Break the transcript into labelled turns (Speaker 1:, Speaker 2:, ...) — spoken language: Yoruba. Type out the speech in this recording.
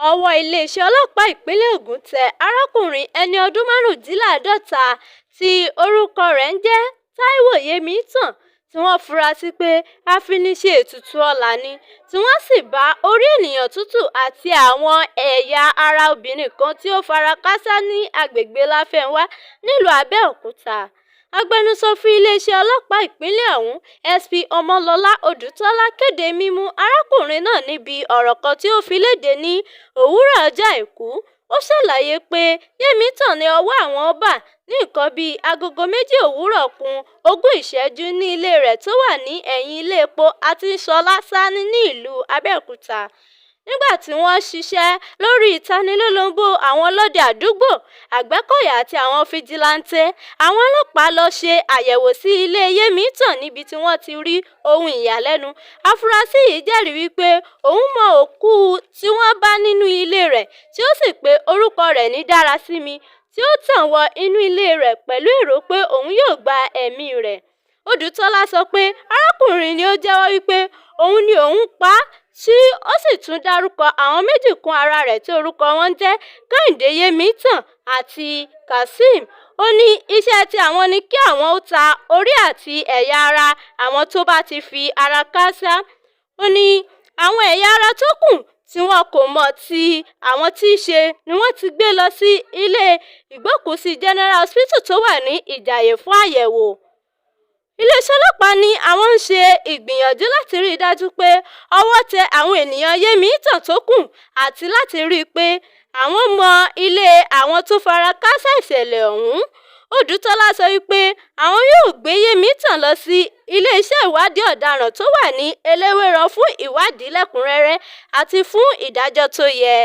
Speaker 1: Ọwọ́ iléeṣẹ́ ọlọ́pàá ìpínlẹ̀ Ògùn tẹ arákùnrin ẹni ọdún márùndínláàádọ́ta tí orúkọ rẹ̀ ń jẹ́ Taiwo Yemitan tí wọ́n fura sí pé afiniṣe ètùtù ọlá ni, tí wọ́n sì bá orí ènìyàn tútù àti àwọn ẹ̀yà ara obìnrin kan tí ó fara kááṣá ní agbègbè Láfẹnwá nílùú Abẹ́òkúta. Agbẹnusọ fún iléeṣẹ́ ọlọ́pàá ìpínlẹ̀ ọ̀hún, SP Ọmọlọ́lá Odùtọ́lá kéde mímú arákùnrin náà níbi ọ̀rọ̀ kan tí ó fi léde ní òwúrọ̀ ọjọ́ Àìkú. Ó ṣàlàyé pé Yemitan ní ọwọ́ àwọn bà ní nǹkan bíi agogo 2 òwúrọ̀ kù 20 ìṣẹ́jú ní ilé rẹ̀ tó wà ní ẹ̀yìn ilé epo Àtinṣọlá Sàní ní ìlú Abẹ́òkúta. Nígbà tí wọ́n ṣiṣẹ́ lórí ìtanilólobó àwọn ọlọ́dẹ àdúgbò, Àgbẹ̀kọ̀yà àti àwọn fìjìláńtẹ́, àwọn ọlọ́pàá lọ ṣe àyẹ̀wò sí ilé Yemitan níbi tí wọ́n ti rí ohun ìyàlẹ́nu. Afurasí yìí jẹ́rìí wípé òun mọ òkú tí wọ́n bá nínú ilé rẹ̀, tí ó sì pe orúkọ rẹ̀ ní Dárasími, tí ó tàn wọ inú ilé rẹ̀ pẹ̀lú èrò pé òun yóò gba ẹ̀mí rẹ̀. Odùtọ́lá sọ pé arákùnrin ni ó jẹ́wọ́ wípé òun ni òun pa á, tí ó sì tún dárúkọ àwọn méjì kún ara rẹ̀ tí orúkọ wọn jẹ́ Kẹ́hìndé Yemitan àti Kazeem. Ó ní iṣẹ́ tí àwọn ní kí àwọn ó ta orí àti ẹ̀yà ara àwọn tó bá ti fi ara kááṣá. Ó ní àwọn ẹ̀yà ara tó kù tí wọn kò mọ̀ tí àwọn tí í ṣe ni wọ́n ti gbé lọ sí ilé ìgbókùúsí General Hospital tó wà ní Ìjàyè fún àyẹ̀wò. Iléeṣẹ́ ọlọ́pàá ní àwọn ń ṣe ìgbìyànjú láti rí i dájú pé ọwọ́ tẹ àwọn ènìyàn Yemitan tó kù àti láti rí i pé àwọn mọ ilé àwọn tó fara kááṣá ìṣẹ̀lẹ̀ ọ̀hún. Odùtọ́lá sọ wípé àwọn yóò gbé Yemitan lọ sí ilé-iṣẹ́ ìwádìí ọ̀daràn tó wà ní Eléwéran fún ìwádìí lẹ́kùnrẹ́rẹ́ àti fún ìdájọ́ tó yẹ.